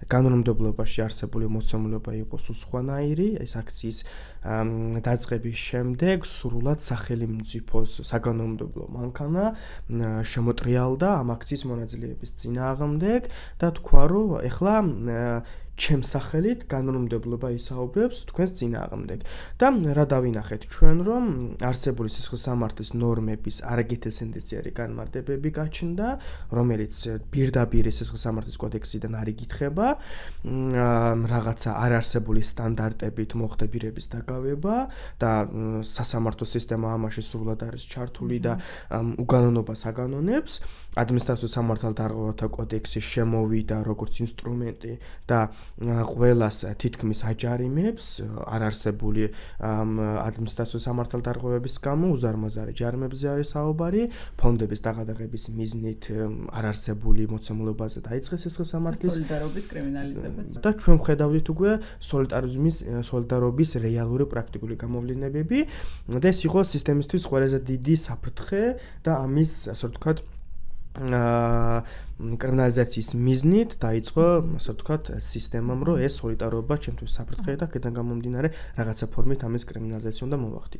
განმავლობაში არსებული მოცემულობა იყოს უსხვანაირი, ეს აქციის დაწყების შემდეგ სრულად სახელმწიფოს საგანმანათლებლო მანქანა შემოტრიალდა ამ აქციის მონაწილეების წინააღმდეგ და თქვა, რომ ეხლა ჩემს სახელით განმანათლებლობა ისაუბრებს თქვენს წინააღმდეგ. და რა დავინახეთ ჩვენ, რომ არსებული სისხლსამართლის ნორმების არაგეთესენდეციარი განმარტებები გაჩნდა, რომელიც პირდაპირ სისხლსამართლის კოდექსიდან არ იკითხება, რაღაცა არარსებული სტანდარტებით მოხდებირების დაკავება და სასამართლო სისტემა ამაში სრულად არის ჩართული და უგანონობას აგანონებს. ადმინისტრაციულ სამართალდარღვევათა კოდექსი შემოვიდა როგორც ინსტრუმენტი და ყველას თითქმის აჯარიმებს არარსებული ადმინისტრაციულ სამართალდარღვევების გამო უზარმაზარი ჯარიმებზე არის საუბარი, ფონდების დაღადაღების მიზნით არარსებული მოცემულობაზე დაიწყეს სისხლსამართლის სოლიდარობის კრიმინალიზება. და ჩვენ ვხედავდით უკვე სოლიდარობის რეალური პრაქტიკული გამოვლენებები და ეს იყო სისტემისთვის ყველაზე დიდი საფრთხე და ამის ასე ვთქვათ კრიმინალიზაციის მიზნით დაიწყო ასე ვთქვათ სისტემამ, რომ ეს სოლიდარობა ჩემთვის საფრთხეა და აქედან გამომდინარე რაღაცა ფორმით ამის კრიმინალიზაცია უნდა მოვახდინო.